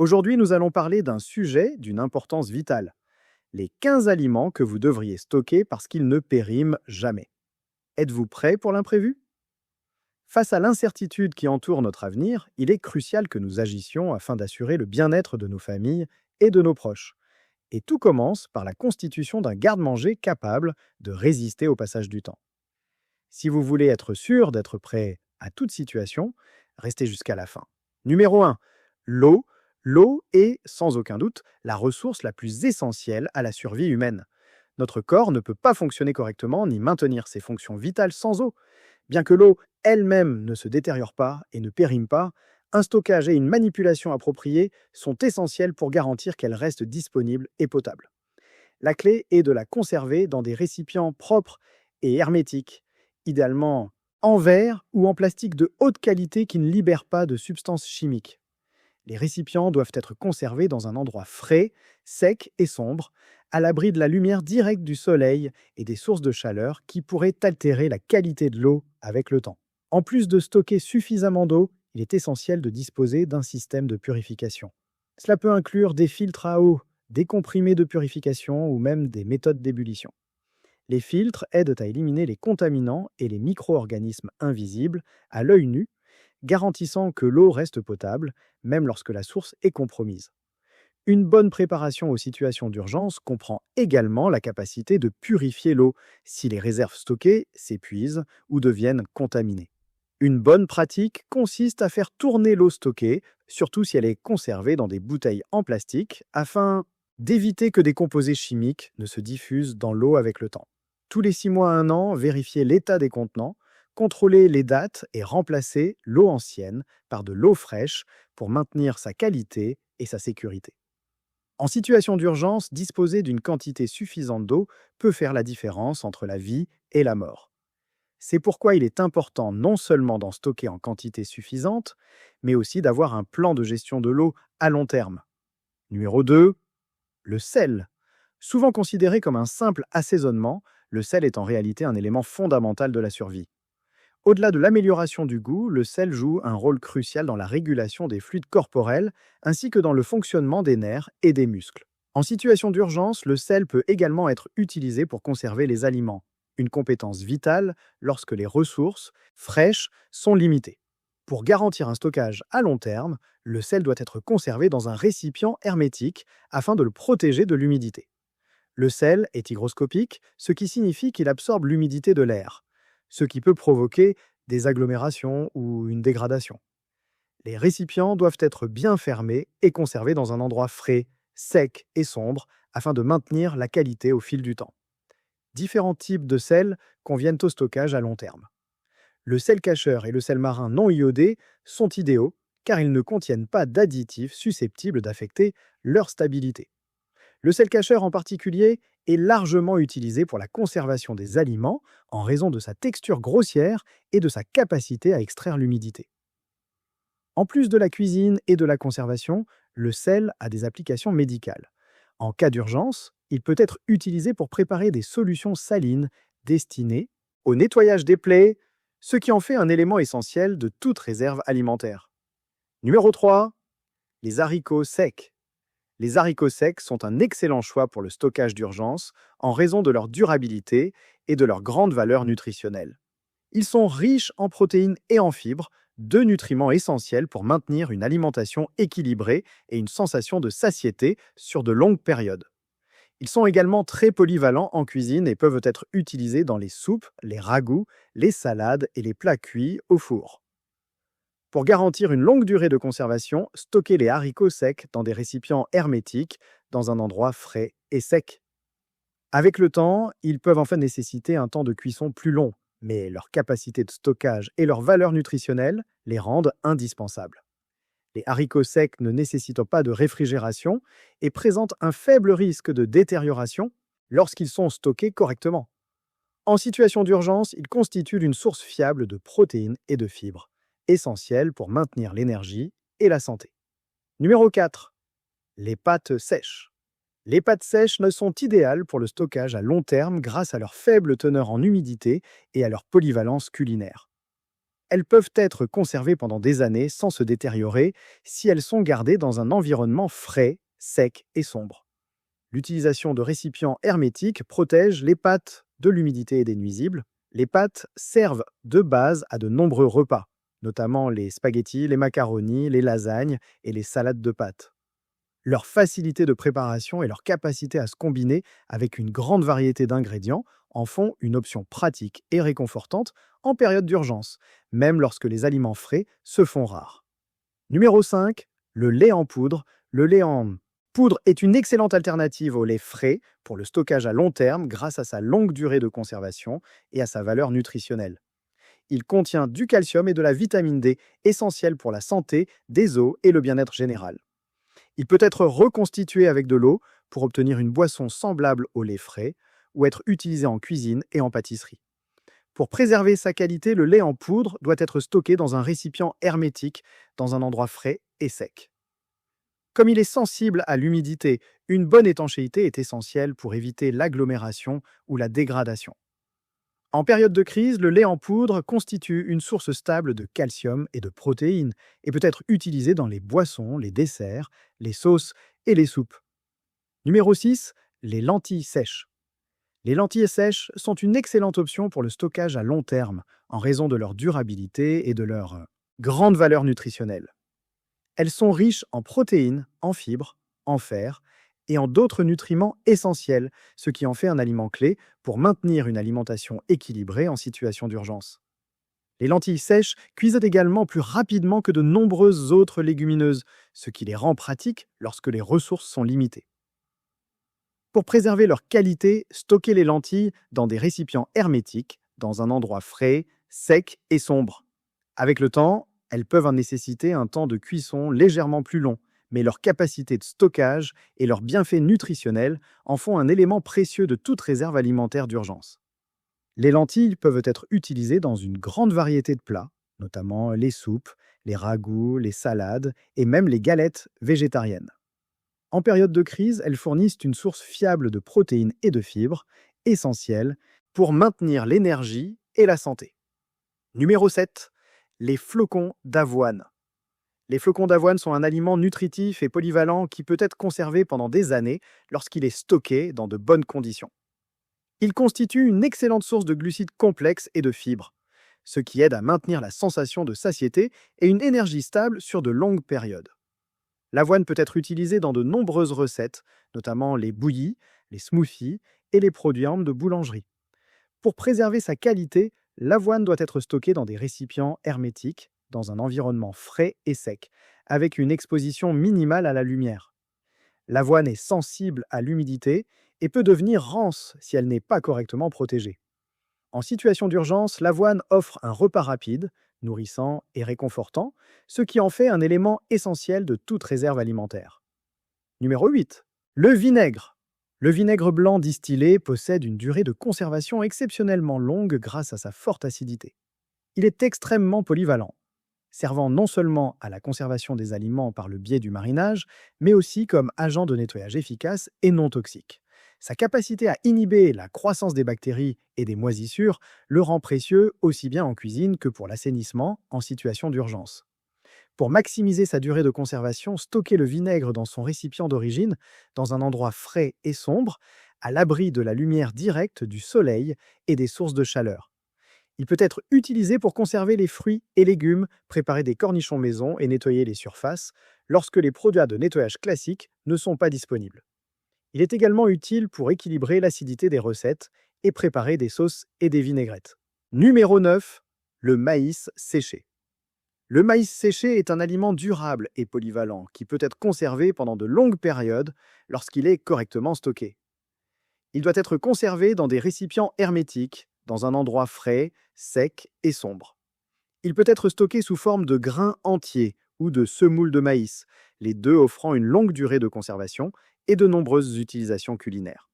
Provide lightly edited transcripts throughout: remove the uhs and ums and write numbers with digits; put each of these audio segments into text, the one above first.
Aujourd'hui, nous allons parler d'un sujet d'une importance vitale. Les 15 aliments que vous devriez stocker parce qu'ils ne périment jamais. Êtes-vous prêt pour l'imprévu? Face à l'incertitude qui entoure notre avenir, il est crucial que nous agissions afin d'assurer le bien-être de nos familles et de nos proches. Et tout commence par la constitution d'un garde-manger capable de résister au passage du temps. Si vous voulez être sûr d'être prêt à toute situation, restez jusqu'à la fin. Numéro 1. L'eau. L'eau est, sans aucun doute, la ressource la plus essentielle à la survie humaine. Notre corps ne peut pas fonctionner correctement ni maintenir ses fonctions vitales sans eau. Bien que l'eau elle-même ne se détériore pas et ne périme pas, un stockage et une manipulation appropriée sont essentiels pour garantir qu'elle reste disponible et potable. La clé est de la conserver dans des récipients propres et hermétiques, idéalement en verre ou en plastique de haute qualité qui ne libèrent pas de substances chimiques. Les récipients doivent être conservés dans un endroit frais, sec et sombre, à l'abri de la lumière directe du soleil et des sources de chaleur qui pourraient altérer la qualité de l'eau avec le temps. En plus de stocker suffisamment d'eau, il est essentiel de disposer d'un système de purification. Cela peut inclure des filtres à eau, des comprimés de purification ou même des méthodes d'ébullition. Les filtres aident à éliminer les contaminants et les micro-organismes invisibles à l'œil nu, garantissant que l'eau reste potable, même lorsque la source est compromise. Une bonne préparation aux situations d'urgence comprend également la capacité de purifier l'eau si les réserves stockées s'épuisent ou deviennent contaminées. Une bonne pratique consiste à faire tourner l'eau stockée, surtout si elle est conservée dans des bouteilles en plastique, afin d'éviter que des composés chimiques ne se diffusent dans l'eau avec le temps. Tous les 6 mois à 1 an, vérifiez l'état des contenants, contrôlez les dates et remplacez l'eau ancienne par de l'eau fraîche pour maintenir sa qualité et sa sécurité. En situation d'urgence, disposer d'une quantité suffisante d'eau peut faire la différence entre la vie et la mort. C'est pourquoi il est important non seulement d'en stocker en quantité suffisante, mais aussi d'avoir un plan de gestion de l'eau à long terme. Numéro 2. Le sel. Souvent considéré comme un simple assaisonnement, le sel est en réalité un élément fondamental de la survie. Au-delà de l'amélioration du goût, le sel joue un rôle crucial dans la régulation des fluides corporels ainsi que dans le fonctionnement des nerfs et des muscles. En situation d'urgence, le sel peut également être utilisé pour conserver les aliments, une compétence vitale lorsque les ressources fraîches sont limitées. Pour garantir un stockage à long terme, le sel doit être conservé dans un récipient hermétique afin de le protéger de l'humidité. Le sel est hygroscopique, ce qui signifie qu'il absorbe l'humidité de l'air, ce qui peut provoquer des agglomérations ou une dégradation. Les récipients doivent être bien fermés et conservés dans un endroit frais, sec et sombre afin de maintenir la qualité au fil du temps. Différents types de sel conviennent au stockage à long terme. Le sel cacheur et le sel marin non iodé sont idéaux car ils ne contiennent pas d'additifs susceptibles d'affecter leur stabilité. Le sel cacheur en particulier est largement utilisé pour la conservation des aliments en raison de sa texture grossière et de sa capacité à extraire l'humidité. En plus de la cuisine et de la conservation, le sel a des applications médicales. En cas d'urgence, il peut être utilisé pour préparer des solutions salines destinées au nettoyage des plaies, ce qui en fait un élément essentiel de toute réserve alimentaire. Numéro 3. Les haricots secs. Les haricots secs sont un excellent choix pour le stockage d'urgence en raison de leur durabilité et de leur grande valeur nutritionnelle. Ils sont riches en protéines et en fibres, deux nutriments essentiels pour maintenir une alimentation équilibrée et une sensation de satiété sur de longues périodes. Ils sont également très polyvalents en cuisine et peuvent être utilisés dans les soupes, les ragoûts, les salades et les plats cuits au four. Pour garantir une longue durée de conservation, stockez les haricots secs dans des récipients hermétiques, dans un endroit frais et sec. Avec le temps, ils peuvent enfin nécessiter un temps de cuisson plus long, mais leur capacité de stockage et leur valeur nutritionnelle les rendent indispensables. Les haricots secs ne nécessitent pas de réfrigération et présentent un faible risque de détérioration lorsqu'ils sont stockés correctement. En situation d'urgence, ils constituent une source fiable de protéines et de fibres, essentielles pour maintenir l'énergie et la santé. Numéro 4. Les pâtes sèches. Les pâtes sèches sont idéales pour le stockage à long terme grâce à leur faible teneur en humidité et à leur polyvalence culinaire. Elles peuvent être conservées pendant des années sans se détériorer si elles sont gardées dans un environnement frais, sec et sombre. L'utilisation de récipients hermétiques protège les pâtes de l'humidité et des nuisibles. Les pâtes servent de base à de nombreux repas, notamment les spaghettis, les macaronis, les lasagnes et les salades de pâtes. Leur facilité de préparation et leur capacité à se combiner avec une grande variété d'ingrédients en font une option pratique et réconfortante en période d'urgence, même lorsque les aliments frais se font rares. Numéro 5, le lait en poudre. Le lait en poudre est une excellente alternative au lait frais pour le stockage à long terme grâce à sa longue durée de conservation et à sa valeur nutritionnelle. Il contient du calcium et de la vitamine D, essentiels pour la santé, des os et le bien-être général. Il peut être reconstitué avec de l'eau pour obtenir une boisson semblable au lait frais ou être utilisé en cuisine et en pâtisserie. Pour préserver sa qualité, le lait en poudre doit être stocké dans un récipient hermétique, dans un endroit frais et sec. Comme il est sensible à l'humidité, une bonne étanchéité est essentielle pour éviter l'agglomération ou la dégradation. En période de crise, le lait en poudre constitue une source stable de calcium et de protéines et peut être utilisé dans les boissons, les desserts, les sauces et les soupes. Numéro 6, les lentilles sèches. Les lentilles sèches sont une excellente option pour le stockage à long terme, en raison de leur durabilité et de leur grande valeur nutritionnelle. Elles sont riches en protéines, en fibres, en fer et en d'autres nutriments essentiels, ce qui en fait un aliment clé pour maintenir une alimentation équilibrée en situation d'urgence. Les lentilles sèches cuisent également plus rapidement que de nombreuses autres légumineuses, ce qui les rend pratiques lorsque les ressources sont limitées. Pour préserver leur qualité, stockez les lentilles dans des récipients hermétiques, dans un endroit frais, sec et sombre. Avec le temps, elles peuvent en nécessiter un temps de cuisson légèrement plus long, mais leur capacité de stockage et leurs bienfaits nutritionnels en font un élément précieux de toute réserve alimentaire d'urgence. Les lentilles peuvent être utilisées dans une grande variété de plats, notamment les soupes, les ragoûts, les salades et même les galettes végétariennes. En période de crise, elles fournissent une source fiable de protéines et de fibres, essentielles pour maintenir l'énergie et la santé. Numéro 7. Les flocons d'avoine. Les flocons d'avoine sont un aliment nutritif et polyvalent qui peut être conservé pendant des années lorsqu'il est stocké dans de bonnes conditions. Il constitue une excellente source de glucides complexes et de fibres, ce qui aide à maintenir la sensation de satiété et une énergie stable sur de longues périodes. L'avoine peut être utilisée dans de nombreuses recettes, notamment les bouillies, les smoothies et les produits de boulangerie. Pour préserver sa qualité, l'avoine doit être stockée dans des récipients hermétiques, dans un environnement frais et sec, avec une exposition minimale à la lumière. L'avoine est sensible à l'humidité et peut devenir rance si elle n'est pas correctement protégée. En situation d'urgence, l'avoine offre un repas rapide, nourrissant et réconfortant, ce qui en fait un élément essentiel de toute réserve alimentaire. Numéro 8. Le vinaigre. Le vinaigre blanc distillé possède une durée de conservation exceptionnellement longue grâce à sa forte acidité. Il est extrêmement polyvalent, servant non seulement à la conservation des aliments par le biais du marinage, mais aussi comme agent de nettoyage efficace et non toxique. Sa capacité à inhiber la croissance des bactéries et des moisissures le rend précieux aussi bien en cuisine que pour l'assainissement en situation d'urgence. Pour maximiser sa durée de conservation, stockez le vinaigre dans son récipient d'origine, dans un endroit frais et sombre, à l'abri de la lumière directe du soleil et des sources de chaleur. Il peut être utilisé pour conserver les fruits et légumes, préparer des cornichons maison et nettoyer les surfaces lorsque les produits de nettoyage classiques ne sont pas disponibles. Il est également utile pour équilibrer l'acidité des recettes et préparer des sauces et des vinaigrettes. Numéro 9. Le maïs séché. Le maïs séché est un aliment durable et polyvalent qui peut être conservé pendant de longues périodes lorsqu'il est correctement stocké. Il doit être conservé dans des récipients hermétiques, dans un endroit frais, sec et sombre. Il peut être stocké sous forme de grains entiers ou de semoules de maïs, les deux offrant une longue durée de conservation et de nombreuses utilisations culinaires.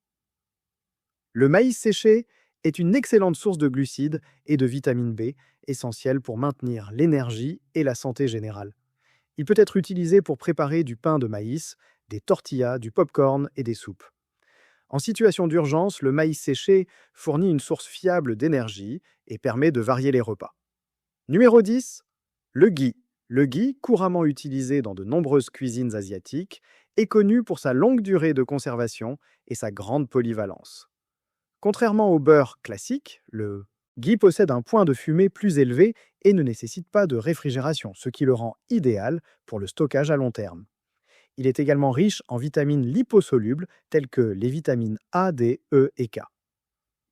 Le maïs séché est une excellente source de glucides et de vitamine B, essentielle pour maintenir l'énergie et la santé générale. Il peut être utilisé pour préparer du pain de maïs, des tortillas, du popcorn et des soupes. En situation d'urgence, le maïs séché fournit une source fiable d'énergie et permet de varier les repas. Numéro 10, le ghee. Le ghee, couramment utilisé dans de nombreuses cuisines asiatiques, est connu pour sa longue durée de conservation et sa grande polyvalence. Contrairement au beurre classique, le ghee possède un point de fumée plus élevé et ne nécessite pas de réfrigération, ce qui le rend idéal pour le stockage à long terme. Il est également riche en vitamines liposolubles telles que les vitamines A, D, E et K.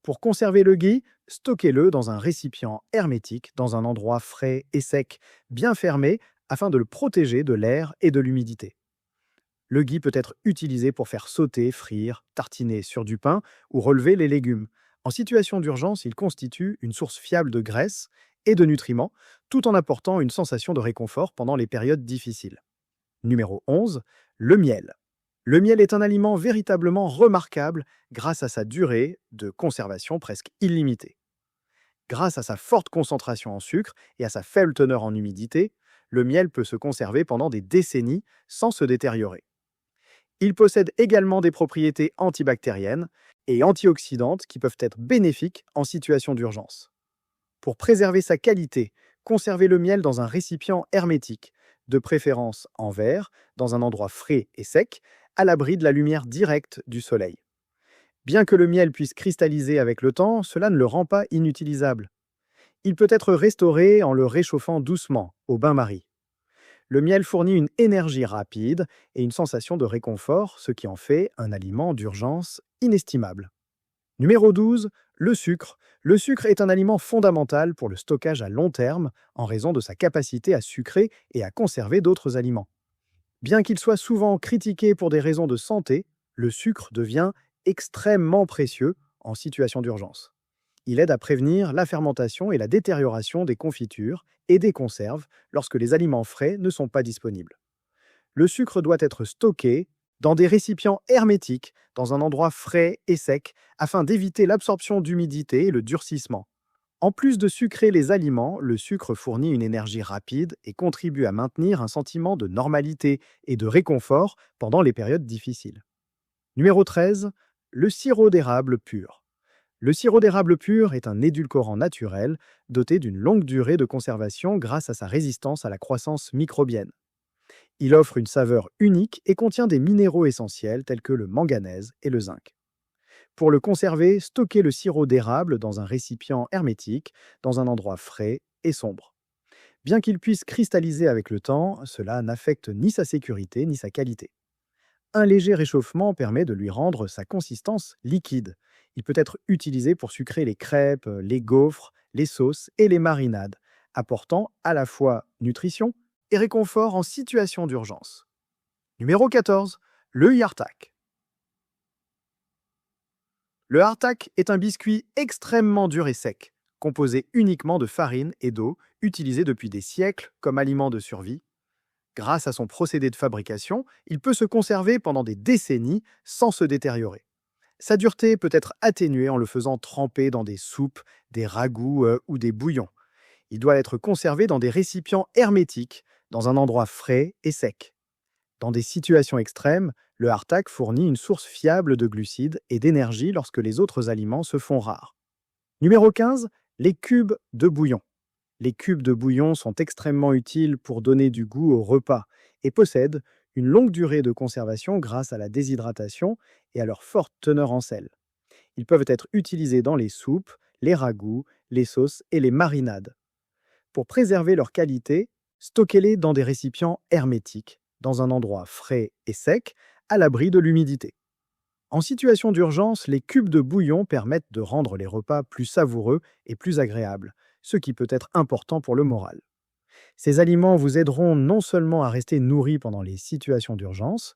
Pour conserver le ghee, stockez-le dans un récipient hermétique, dans un endroit frais et sec, bien fermé, afin de le protéger de l'air et de l'humidité. Le ghee peut être utilisé pour faire sauter, frire, tartiner sur du pain ou relever les légumes. En situation d'urgence, il constitue une source fiable de graisse et de nutriments, tout en apportant une sensation de réconfort pendant les périodes difficiles. Numéro 11, le miel. Le miel est un aliment véritablement remarquable grâce à sa durée de conservation presque illimitée. Grâce à sa forte concentration en sucre et à sa faible teneur en humidité, le miel peut se conserver pendant des décennies sans se détériorer. Il possède également des propriétés antibactériennes et antioxydantes qui peuvent être bénéfiques en situation d'urgence. Pour préserver sa qualité, conservez le miel dans un récipient hermétique, de préférence en verre, dans un endroit frais et sec, à l'abri de la lumière directe du soleil. Bien que le miel puisse cristalliser avec le temps, cela ne le rend pas inutilisable. Il peut être restauré en le réchauffant doucement, au bain-marie. Le miel fournit une énergie rapide et une sensation de réconfort, ce qui en fait un aliment d'urgence inestimable. Numéro 12, le sucre. Le sucre est un aliment fondamental pour le stockage à long terme en raison de sa capacité à sucrer et à conserver d'autres aliments. Bien qu'il soit souvent critiqué pour des raisons de santé, le sucre devient extrêmement précieux en situation d'urgence. Il aide à prévenir la fermentation et la détérioration des confitures et des conserves lorsque les aliments frais ne sont pas disponibles. Le sucre doit être stocké dans des récipients hermétiques, dans un endroit frais et sec, afin d'éviter l'absorption d'humidité et le durcissement. En plus de sucrer les aliments, le sucre fournit une énergie rapide et contribue à maintenir un sentiment de normalité et de réconfort pendant les périodes difficiles. Numéro 13, le sirop d'érable pur. Le sirop d'érable pur est un édulcorant naturel doté d'une longue durée de conservation grâce à sa résistance à la croissance microbienne. Il offre une saveur unique et contient des minéraux essentiels tels que le manganèse et le zinc. Pour le conserver, stockez le sirop d'érable dans un récipient hermétique, dans un endroit frais et sombre. Bien qu'il puisse cristalliser avec le temps, cela n'affecte ni sa sécurité ni sa qualité. Un léger réchauffement permet de lui rendre sa consistance liquide. Il peut être utilisé pour sucrer les crêpes, les gaufres, les sauces et les marinades, apportant à la fois nutrition et réconfort en situation d'urgence. Numéro 14, le hardtack. Le hardtack est un biscuit extrêmement dur et sec, composé uniquement de farine et d'eau, utilisé depuis des siècles comme aliment de survie. Grâce à son procédé de fabrication, il peut se conserver pendant des décennies sans se détériorer. Sa dureté peut être atténuée en le faisant tremper dans des soupes, des ragoûts ou des bouillons. Il doit être conservé dans des récipients hermétiques, dans un endroit frais et sec. Dans des situations extrêmes, le hardtack fournit une source fiable de glucides et d'énergie lorsque les autres aliments se font rares. Numéro 15, les cubes de bouillon. Les cubes de bouillon sont extrêmement utiles pour donner du goût au repas et possèdent une longue durée de conservation grâce à la déshydratation et à leur forte teneur en sel. Ils peuvent être utilisés dans les soupes, les ragoûts, les sauces et les marinades. Pour préserver leur qualité, stockez-les dans des récipients hermétiques, dans un endroit frais et sec, à l'abri de l'humidité. En situation d'urgence, les cubes de bouillon permettent de rendre les repas plus savoureux et plus agréables, ce qui peut être important pour le moral. Ces aliments vous aideront non seulement à rester nourris pendant les situations d'urgence,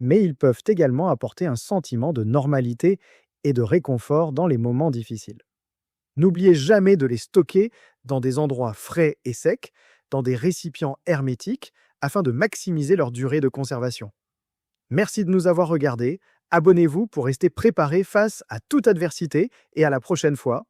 mais ils peuvent également apporter un sentiment de normalité et de réconfort dans les moments difficiles. N'oubliez jamais de les stocker dans des endroits frais et secs, dans des récipients hermétiques, afin de maximiser leur durée de conservation. Merci de nous avoir regardés. Abonnez-vous pour rester préparé face à toute adversité et à la prochaine fois.